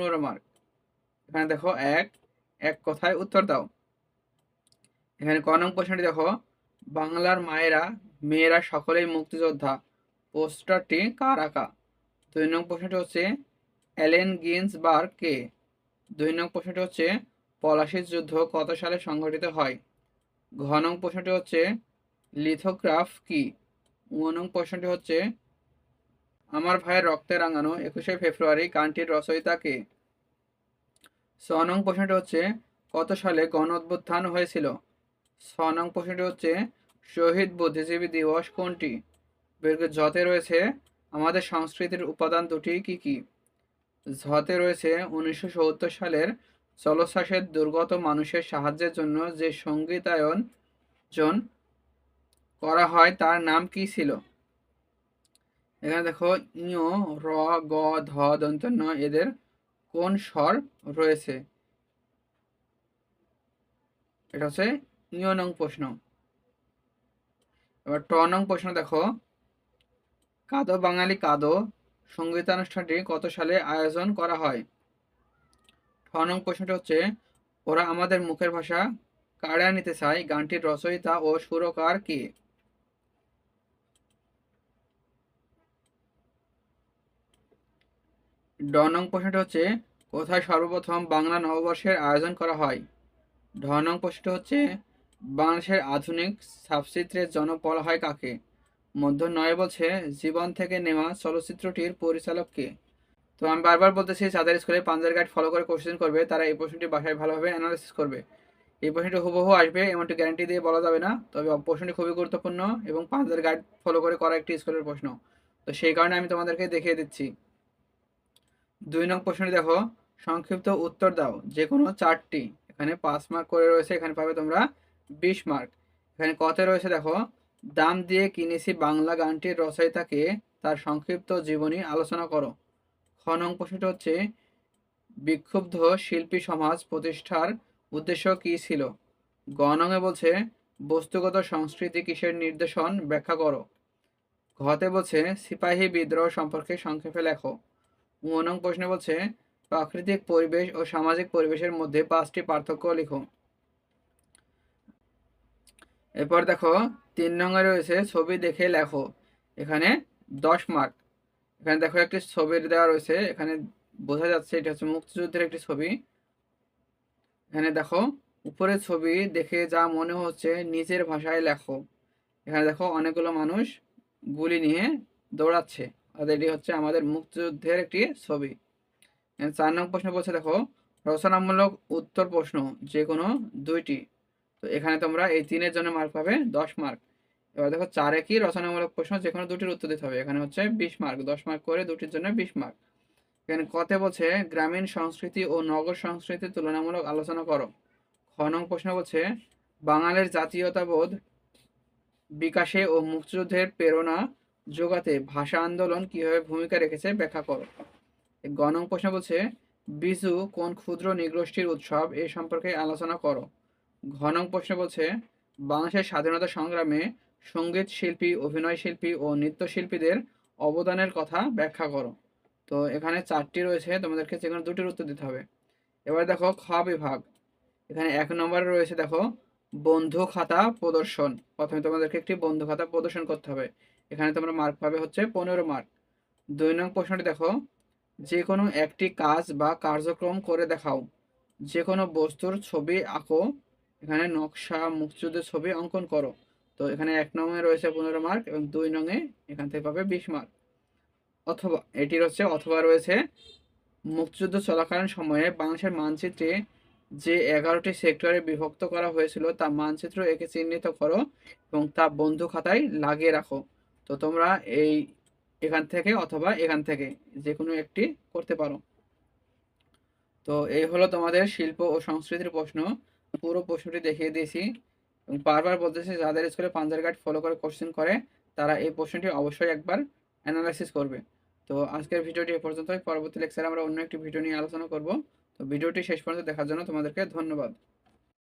15 mark. এখানে দেখো এক এক কথায় উত্তর দাও। এখানে ক নং প্রশ্নটি দেখো, বাংলার মায়েরা মেয়েরা সকলেই মুক্তিযোদ্ধা পোস্টারটি কার আঁকা? 2 নং প্রশ্নটি হচ্ছে অ্যালেন গিন্সবার্গ কে? 2 নং প্রশ্নটি হচ্ছে পলাশির যুদ্ধ কত সালে সংঘটিত হয়? ঘ নং প্রশ্নটি হচ্ছে লিথোগ্রাফ কি? ঙ নং প্রশ্নটি হচ্ছে আমার ভাইয়ের রক্তে রাঙানো 21শে ফেব্রুয়ারি গানটির রচয়িতা কে? 6 নং প্রশ্নটি হচ্ছে কত সালে গণ অভ্যুত্থান হয়েছিল? 6 নং প্রশ্নটি হচ্ছে শহীদ বুদ্ধিজীবী দিবস কোনটি? জতে রয়েছে আমাদের সংস্কৃতির উপাদান দুটি কি কি? ঝতে রয়েছে 1970 সালের জলোচ্ছ্বাসের দুর্গত মানুষের সাহায্যের জন্য যে সঙ্গীতায়ন করা হয় তার নাম কি ছিল? এখানে দেখো ঞ, র, গ, ধ, দন্ত ন এদের কোন স্বর রয়েছে? এটা হচ্ছে ঞ নং প্রশ্ন। এবার ট নং প্রশ্ন দেখো, কাদো বাঙালি কাদো সঙ্গীতানুষ্ঠানটি কত সালে আয়োজন করা হয়? ঠ নং প্রশ্নটি হচ্ছে ওরা আমাদের মুখের ভাষা কাড়া নিতে চায় গানটির রচয়িতা ও সুরকার কে? ড নং প্রশ্নটি হচ্ছে কোথায় সর্বপ্রথম বাংলা নববর্ষের আয়োজন করা হয়? ঢ নং প্রশ্নটি হচ্ছে বাংলাদেশের আধুনিক সাবচিত্রের জনক বলা হয় কাকে? মধ্য নয় বলছে জীবন থেকে নেওয়া চলচ্চিত্রটির পরিচালক কে? তো আমি বারবার বলতেছি যাদের স্কুলে পাঞ্জার গাইড ফলো করে কোশ্চেন করবে তারা এই প্রশ্নটি বাসায় ভালোভাবে অ্যানালাইসিস করবে। এই প্রশ্নটি হুবহু আসবে এমনটি গ্যারান্টি দিয়ে বলা যাবে না, তবে প্রশ্নটি খুবই গুরুত্বপূর্ণ এবং পাঞ্জার গাইড ফলো করে করা একটি স্কুলের প্রশ্ন, তো সেই কারণে আমি তোমাদেরকে দেখিয়ে দিচ্ছি। 2 নং প্রশ্নটি দেখো, সংক্ষিপ্ত উত্তর দাও যে কোনো 4টি। এখানে 5 মার্ক করে রয়েছে, এখানে পাবে তোমরা 20 মার্ক। এখানে কতে রয়েছে দেখো, দাম দিয়ে কিনেছি বাংলা গানটির রচয়িতাকে, তার সংক্ষিপ্ত জীবনী আলোচনা করো। খ নং প্রশ্নটি হচ্ছে বিক্ষুব্ধ শিল্পী সমাজ প্রতিষ্ঠার উদ্দেশ্য কি ছিল? গ নঙে বলছে বস্তুগত সংস্কৃতি কিসের নির্দেশন ব্যাখ্যা করো। ঘতে বলছে সিপাহী বিদ্রোহ সম্পর্কে সংক্ষেপে লেখো। ঙ নং প্রশ্নে বলছে প্রাকৃতিক পরিবেশ ও সামাজিক পরিবেশের মধ্যে 5টি পার্থক্য লিখো। এরপর দেখো 3 নঙে রয়েছে ছবি দেখে লেখো। এখানে 10 মার্ক। এখানে দেখো একটি ছবি দেওয়া রয়েছে, এখানে বোঝা যাচ্ছে এটা হচ্ছে মুক্তিযুদ্ধের একটি ছবি। এখানে দেখো উপরে ছবি দেখে যা মনে হচ্ছে নিজের ভাষায় লেখো। এখানে দেখো অনেকগুলো মানুষ গুলি নিয়ে দৌড়াচ্ছে, আর এটি হচ্ছে আমাদের মুক্তিযুদ্ধের একটি ছবি। 4 নং প্রশ্ন বলছে দেখো রচনামূলক উত্তর প্রশ্ন যে কোনো 2টি। তো এখানে তোমরা এই 3-এর জন্য মার্ক পাবে 10 মার্ক। এবার দেখো 4-এ কি রচনামূলক প্রশ্ন যে কোনো 2টির উত্তর দিতে হবে, এখানে হচ্ছে 20 মার্ক, 10 মার্ক করে 2টির জন্য 20 মার্ক। এখানে কতে বলছে গ্রামীণ সংস্কৃতি ও নগর সংস্কৃতির তুলনামূলক আলোচনা করো। খ নং প্রশ্ন বলছে বাঙালির জাতীয়তাবোধ বিকাশে ও মুক্তিযুদ্ধের প্রেরণা যোগাতে ভাষা আন্দোলন কিভাবে ভূমিকা রেখেছে ব্যাখ্যা করো। গ নং প্রশ্ন বলছে বিজু কোন ক্ষুদ্র নৃগোষ্ঠীর উৎসব এ সম্পর্কে আলোচনা করো। ঘ নং প্রশ্ন বলছে বাংলাদেশের স্বাধীনতা সংগ্রামে সঙ্গীত শিল্পী, অভিনয় শিল্পী ও নৃত্যশিল্পীদের অবদানের কথা ব্যাখ্যা করো। তো এখানে 4টি রয়েছে, তোমাদেরকে যে কোনো 2টির উত্তর দিতে হবে। এবার দেখো খ বিভাগ। এখানে 1 নম্বরে রয়েছে দেখো বন্ধু খাতা প্রদর্শন। প্রথমে তোমাদেরকে একটি বন্ধু খাতা প্রদর্শন করতে হবে, এখানে তোমরা মার্ক পাবে হচ্ছে 15 মার্ক। 2 নং প্রশ্নটি দেখো যে কোনো একটি কাজ বা কার্যক্রম করে দেখাও। যে কোনো বস্তুর ছবি আঁকো। এখানে নকশা, মুক্তিযুদ্ধের ছবি অঙ্কন করো। তো এখানে 1 নংয়ে রয়েছে 15 মার্ক এবং 2 নংয়ে এখান থেকে পাবে 20 মার্ক। অথবা এটির হচ্ছে অথবা রয়েছে মুক্তিযুদ্ধ চলাকালীন সময়ে বাংলাদেশের মানচিত্রে যে 11টি সেক্টরে বিভক্ত করা হয়েছিল তা মানচিত্র এঁকে চিহ্নিত করো এবং তা বন্ধু খাতায় লাগিয়ে রাখো। তো তোমরা এই এখান থেকে অথবা এখান থেকে যে কোনো একটি করতে পারো। তো এই হলো তোমাদের শিল্প ও সংস্কৃতির প্রশ্ন। পুরো প্রশ্নটি দেখিয়ে দিয়েছি এবং বারবার বলতেছি যাদের স্কুলে পাঞ্জার গাইড ফলো করে কোশ্চেন করে তারা এই প্রশ্নটি অবশ্যই একবার অ্যানালাইসিস করবে। তো আজকের ভিডিওটি এ পর্যন্তই, পরবর্তী লেকচারে আমরা অন্য একটি ভিডিও নিয়ে আলোচনা করব। তো ভিডিওটি শেষ পর্যন্ত দেখার জন্য তোমাদেরকে ধন্যবাদ।